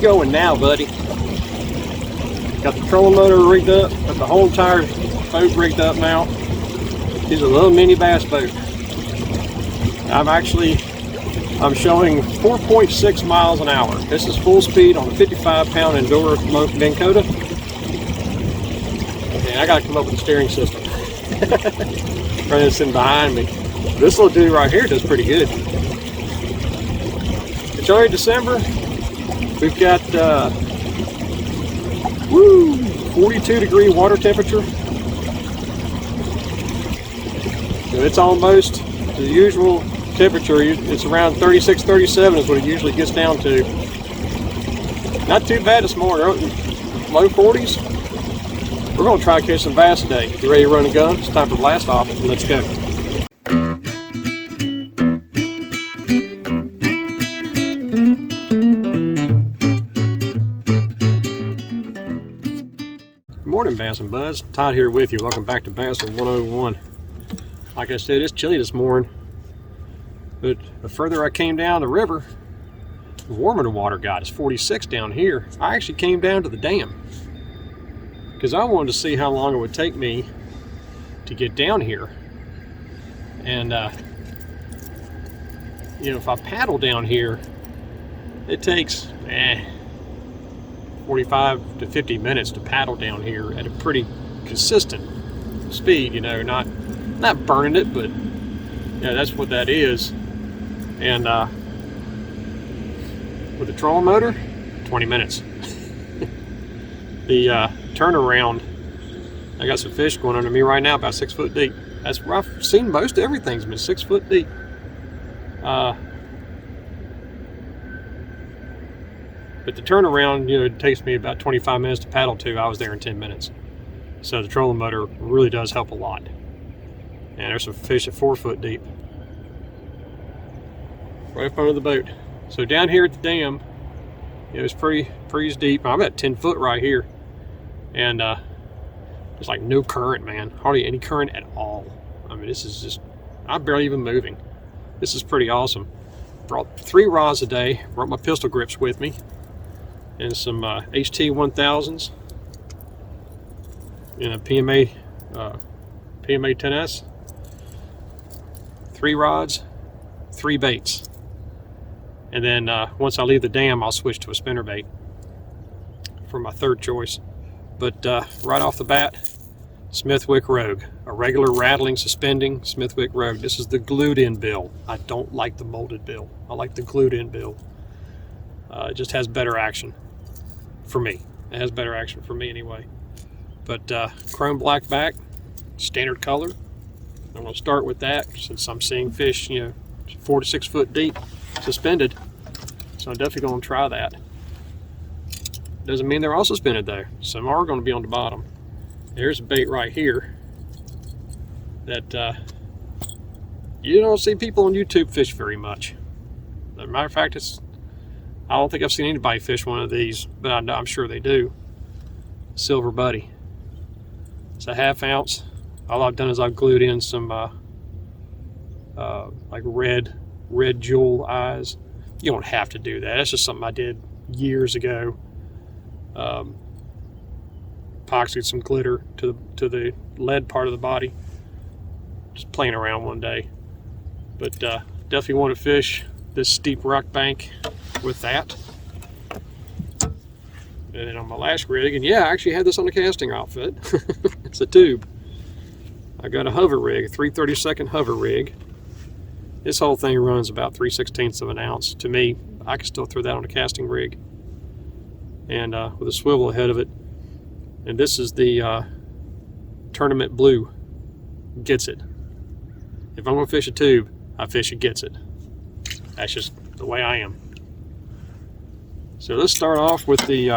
going now, buddy. Got the trolling motor rigged up, got the whole entire boat rigged up now. This is a little mini bass boat. I'm showing 4.6 miles an hour. This is full speed on a 55-pound Enduro Minn Kota. And I gotta come up with a steering system. Running this in behind me. This little dude right here does pretty good. It's already December. We've got 42-degree water temperature. So it's almost the usual temperature. It's around 36, 37 is what it usually gets down to. Not too bad this morning. Low 40s. We're going to try to catch some bass today. You ready to run a gun? It's time for blast off. Let's go. Good morning, Bassin Buds. Todd here with you. Welcome back to Bassin 101. Like I said, it's chilly this morning, but the further I came down the river, the warmer the water got. It's 46 down here. I actually came down to the dam because I wanted to see how long it would take me to get down here. And you know, if I paddle down here, it takes 45 to 50 minutes to paddle down here at a pretty consistent speed, you know, not burning it, but yeah, that's what that is. And with the trolling motor, 20 minutes. The turnaround, I got some fish going under me right now, about 6 foot deep. That's where I've seen most everything's been 6 foot deep. But the turnaround, you know, it takes me about 25 minutes to paddle to. I was there in 10 minutes. So the trolling motor really does help a lot. And there's some fish at 4 foot deep. Right up under the boat. So down here at the dam, it was pretty deep. I'm at 10 foot right here. And there's like no current, man. Hardly any current at all. I mean, this is just, I'm barely even moving. This is pretty awesome. Brought 3 rods a day. Brought my pistol grips with me. And some HT 1000s. And a PMA 10S. 3 rods, 3 baits. And then once I leave the dam, I'll switch to a spinnerbait for my third choice. But right off the bat, Smithwick Rogue, a regular rattling, suspending Smithwick Rogue. This is the glued in bill. I don't like the molded bill. I like the glued in bill. It just has better action for me. It has better action for me anyway. But chrome black back, standard color. I'm going to start with that since I'm seeing fish, you know, 4 to 6 foot deep, suspended. So I'm definitely going to try that. Doesn't mean they're all suspended though. Some are going to be on the bottom. There's a bait right here that you don't see people on YouTube fish very much. As a matter of fact, I don't think I've seen anybody fish one of these, but I'm sure they do. Silver Buddy. It's a 1/2 ounce. All I've done is I've glued in some like red jewel eyes. You don't have to do that. That's just something I did years ago. Epoxied some glitter to the lead part of the body. Just playing around one day. But definitely want to fish this steep rock bank with that. And then on my last rig, and yeah, I actually had this on the casting outfit. It's a tube. I got a hover rig, a 3/32 hover rig. This whole thing runs about 3/16 of an ounce. To me, I can still throw that on a casting rig. And with a swivel ahead of it. And this is the Tournament Blue. Gets it. If I'm going to fish a tube, I fish a Gets it. That's just the way I am. So let's start off with the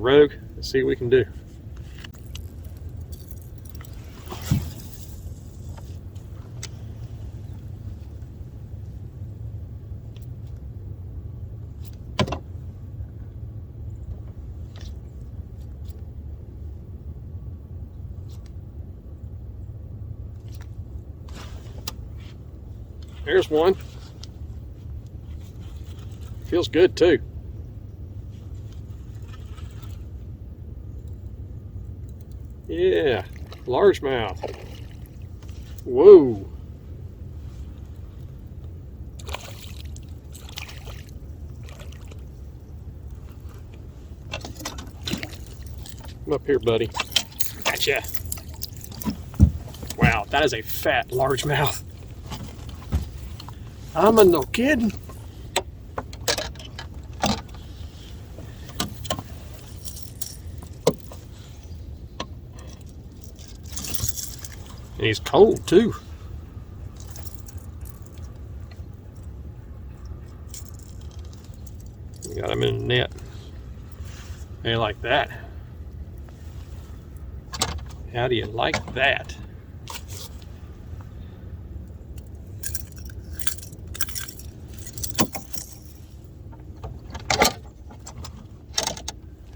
Rogue and see what we can do. There's one. Feels good too. Yeah, largemouth. Whoa. Come up here, buddy. Gotcha. Wow, that is a fat largemouth. I'm no kidding. And he's cold too. We got him in the net. How like that? How do you like that?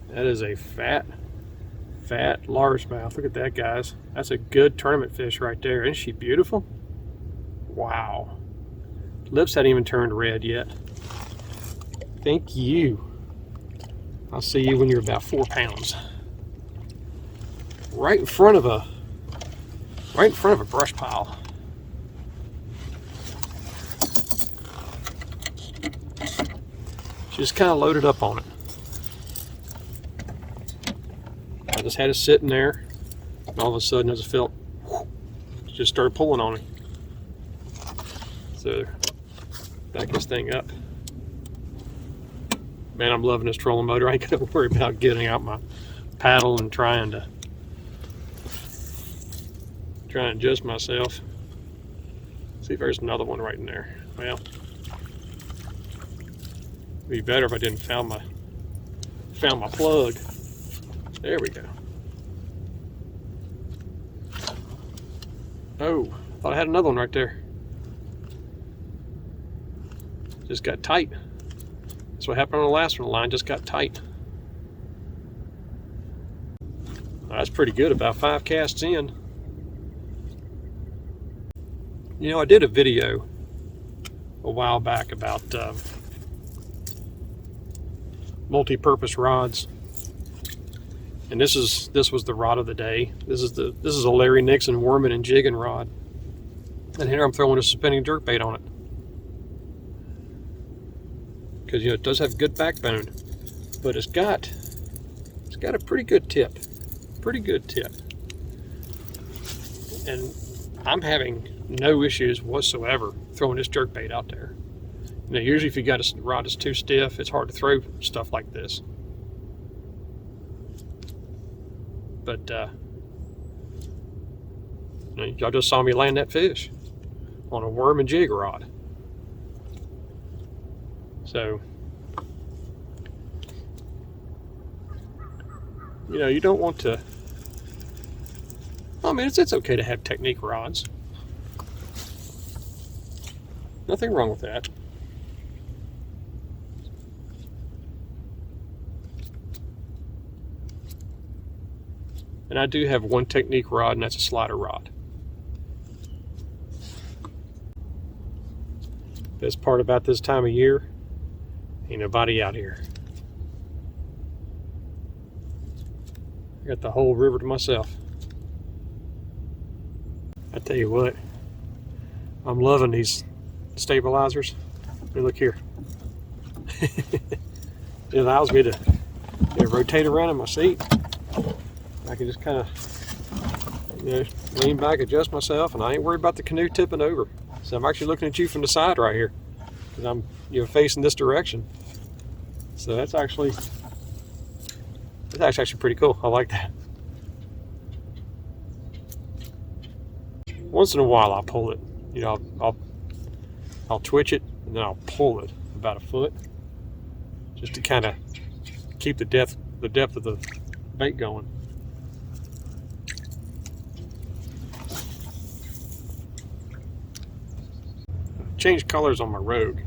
That is a fat largemouth. Look at that, guys. That's a good tournament fish right there. Isn't she beautiful? Wow. Lips hadn't even turned red yet. Thank you. I'll see you when you're about 4 pounds. Right in front of a brush pile. She just kind of loaded up on it. I just had it sitting there, and all of a sudden, as I felt, it just started pulling on it. So, back this thing up. Man, I'm loving this trolling motor. I ain't gonna worry about getting out my paddle and trying to adjust myself. See if there's another one right in there. Well, it'd be better if I didn't found my plug. There we go. Oh, I thought I had another one right there. Just got tight. That's what happened on the last one. The line just got tight. Well, that's pretty good, about 5 casts in. You know, I did a video a while back about multi-purpose rods, and this was the rod of the day. This is a Larry Nixon worming and jigging rod, and here I'm throwing a spinning jerkbait on it because, you know, it does have good backbone, but it's got a pretty good tip, and I'm having no issues whatsoever throwing this jerkbait out there. You know, usually if you got a rod that's too stiff, it's hard to throw stuff like this. But you know, y'all just saw me land that fish on a worm and jig rod. So, you know, you don't want to. I mean, it's okay to have technique rods. Nothing wrong with that. And I do have one technique rod, and that's a slider rod. Best part about this time of year, ain't nobody out here. I got the whole river to myself. I tell you what, I'm loving these stabilizers. Hey, look here. It allows me to rotate around in my seat. I can just kind of, you know, lean back, adjust myself, and I ain't worried about the canoe tipping over. So I'm actually looking at you from the side right here, because I'm, you know, facing this direction. So that's actually pretty cool. I like that. Once in a while I'll pull it. You know, I'll twitch it and then I'll pull it about a foot, just to kind of keep the depth of the bait going. Change colors on my Rogue.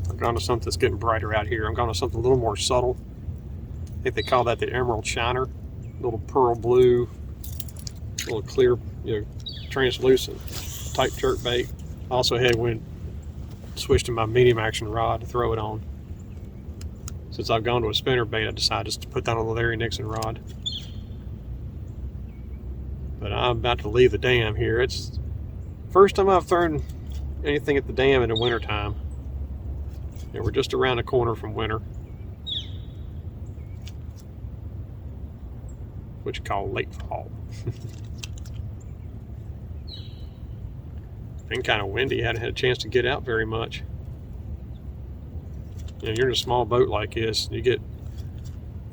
I've gone to something that's getting brighter out here. I'm going to something a little more subtle. I think they call that the Emerald Shiner. A little pearl blue, a little clear, you know, translucent type jerkbait. I also switched to my medium action rod to throw it on. Since I've gone to a spinnerbait, I decided to put that on the Larry Nixon rod. But I'm about to leave the dam here. It's first time I've thrown anything at the dam in the wintertime. And we're just around the corner from winter, which you call late fall. Been kind of windy, hadn't had a chance to get out very much. You know, you're in a small boat like this, you get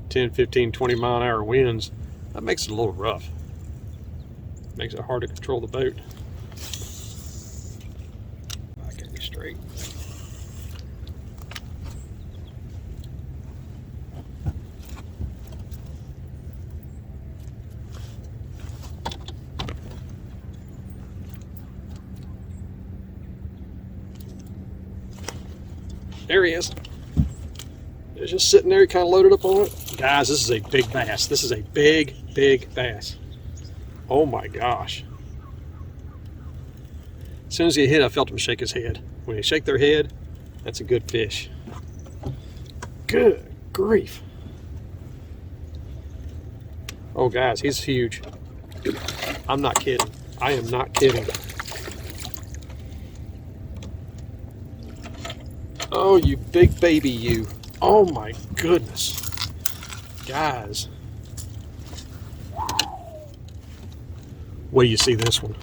10, 15, 20 mile an hour winds, that makes it a little rough. Makes it hard to control the boat. I can be straight. There he is. It's just sitting there, kind of loaded up on it. Guys, this is a big bass. This is a big, big bass. Oh my gosh. As soon as he hit, I felt him shake his head. When they shake their head, that's a good fish. Good grief. Oh guys, he's huge. I'm not kidding. I am not kidding. Oh, you big baby, you. Oh my goodness. Guys. Wait till you see this one.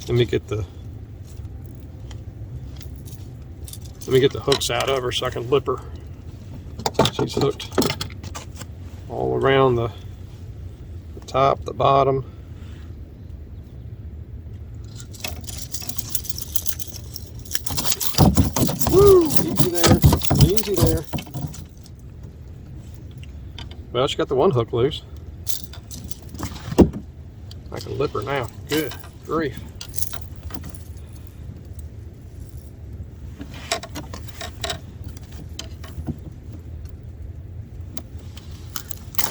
Let me get the hooks out of her so I can lip her. She's hooked all around the top, the bottom. Woo! Easy there. Easy there. Well, she got the one hook loose. I can lip her now. Good grief.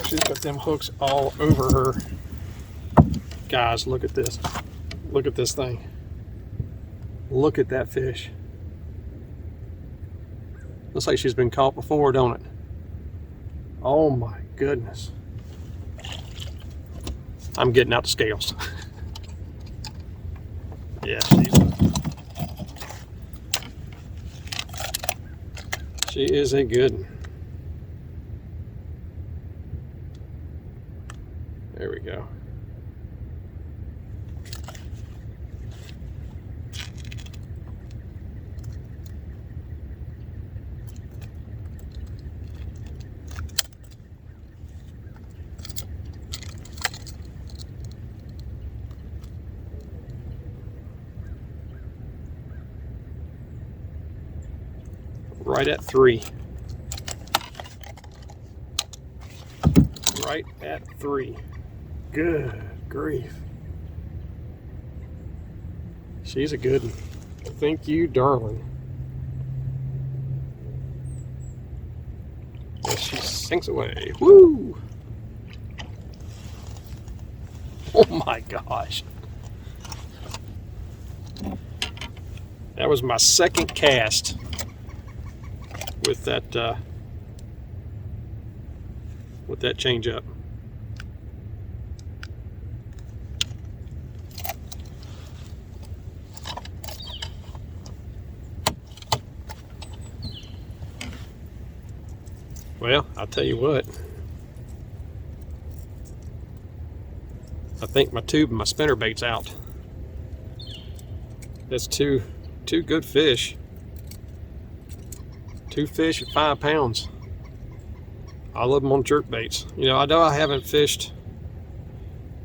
She's got them hooks all over her. Guys, look at this. Look at this thing. Look at that fish. Looks like she's been caught before, don't it? Oh my goodness. I'm getting out the scales. Yeah, she is a good one. There we go. Right at 3. Right at 3. Good grief. She's a good one. Thank you, darling. As she sinks away. Woo! Oh my gosh. That was my second cast with that change up. Well, I'll tell you what. I think my tube and my spinnerbait's out. That's two good fish. 2 fish at 5 pounds. I love them on jerkbaits. You know I haven't fished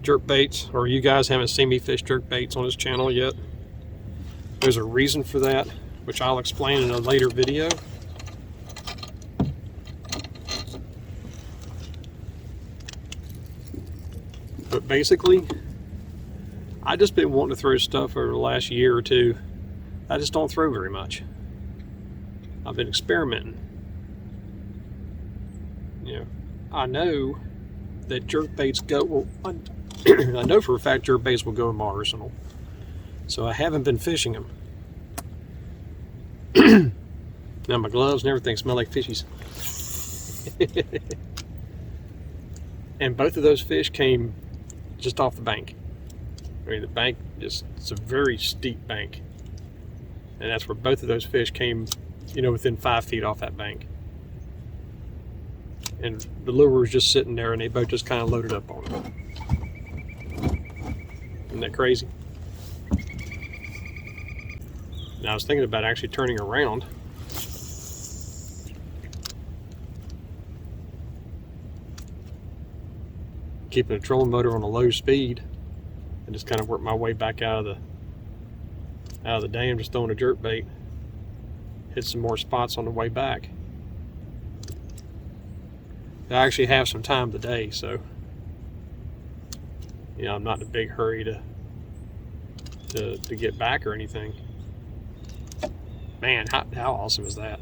jerkbaits, or you guys haven't seen me fish jerkbaits on this channel yet. There's a reason for that, which I'll explain in a later video. But basically, I just been wanting to throw stuff over the last year or two. I just don't throw very much. I've been experimenting. You know, I know that jerkbaits go, well, I know for a fact jerkbaits will go in my arsenal. So I haven't been fishing them. Now my gloves and everything smell like fishies. And both of those fish came just off the bank. I mean, the bank it's a very steep bank. And that's where both of those fish came, within 5 feet off that bank. And the lure was just sitting there and they both just kind of loaded up on it. Isn't that crazy? Now I was thinking about actually turning around. Keeping the trolling motor on a low speed and just kind of work my way back out of the dam, just throwing a jerk bait. Hit some more spots on the way back. I actually have some time today, so I'm not in a big hurry to get back or anything. Man, how awesome is that?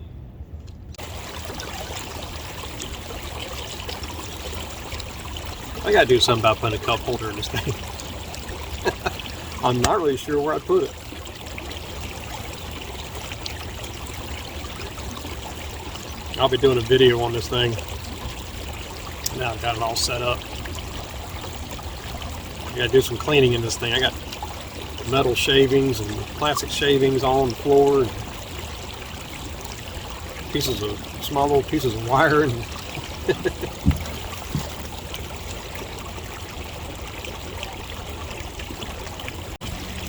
I gotta do something about putting a cup holder in this thing. I'm not really sure where I'd put it. I'll be doing a video on this thing. Now I've got it all set up. I gotta do some cleaning in this thing. I got metal shavings and plastic shavings all on the floor, and small little pieces of wire, and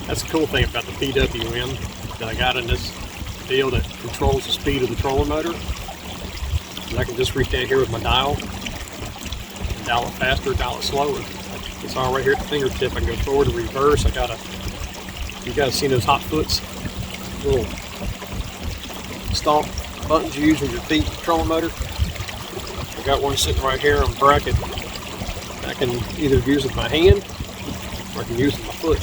that's the cool thing about the PWM that I got in this deal that controls the speed of the trolling motor. And I can just reach down here with my dial, dial it faster, dial it slower. It's all right here at the fingertip. I can go forward or reverse. You guys seen those hot foots? Little stomp buttons you use with your feet, trolling motor. I got one sitting right here on the bracket. I can either use with my hand or I can use with my foot.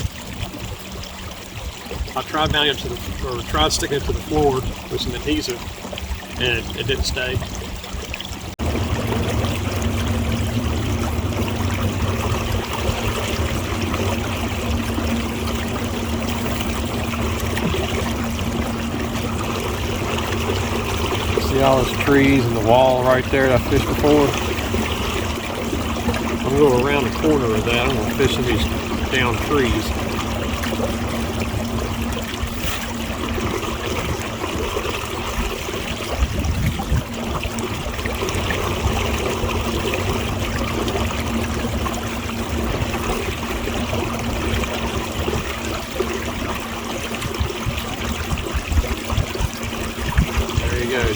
I tried tried sticking it to the floor with some adhesive, and it didn't stay. See all those trees and the wall right there that I fished before? I'm going to go around the corner of that. I'm going to fish in these down trees.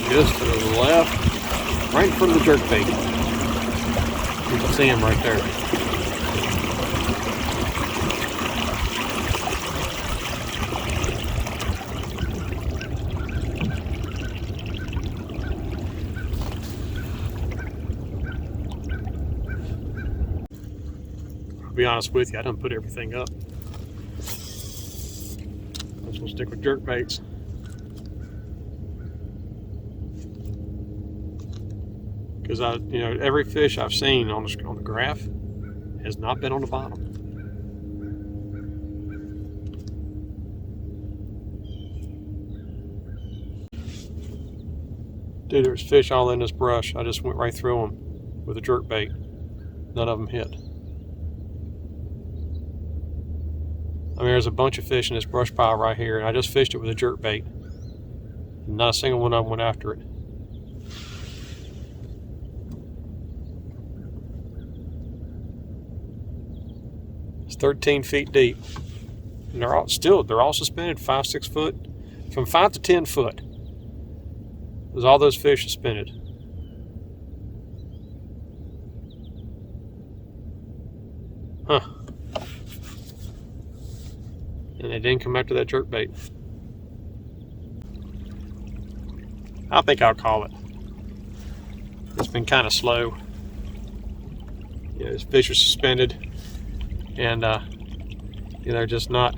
Just to the left, right in front of the jerkbait. You can see him right there. I'll be honest with you, I done put everything up. I'm just gonna stick with jerkbaits. Because every fish I've seen on the graph has not been on the bottom. Dude, there's fish all in this brush. I just went right through them with a jerkbait. None of them hit. I mean, there's a bunch of fish in this brush pile right here, and I just fished it with a jerkbait. Not a single one of them went after it. It's 13 feet deep, and they're all suspended 5-6 foot, from 5 to 10 foot. There's all those fish suspended. Huh? And they didn't come after that jerkbait. I think I'll call it. It's been kind of slow. These fish are suspended. And they're just not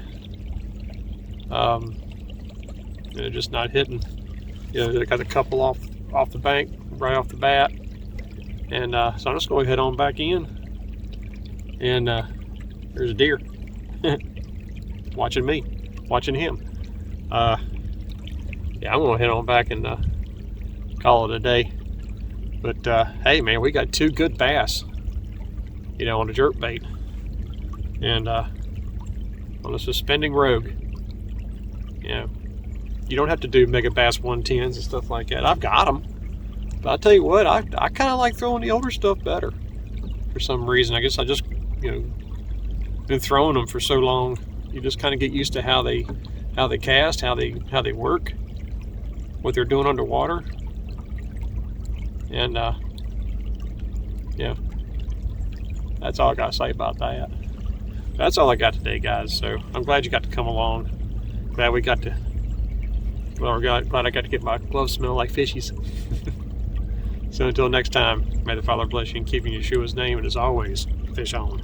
hitting. They got a couple off the bank right off the bat, and so I'm just going to head on back in, and there's a deer watching me. watching him. Yeah, I'm gonna head on back and call it a day. But hey, man, we got 2 good bass, you know, on a jerkbait, and on a suspending rogue. You know, you don't have to do mega bass 110s and stuff like that. I've got them, but I tell you what, I kind of like throwing the older stuff better for some reason. I guess I just, you know, been throwing them for so long. You just kind of get used to how they cast, how they work, what they're doing underwater, and yeah, that's all I got to say about that. That's all I got today, guys. So I'm glad you got to come along. Glad we got to. Well, glad I got to get my gloves smell like fishies. So until next time, may the Father bless you and keep you in Yeshua's name, and as always, fish on.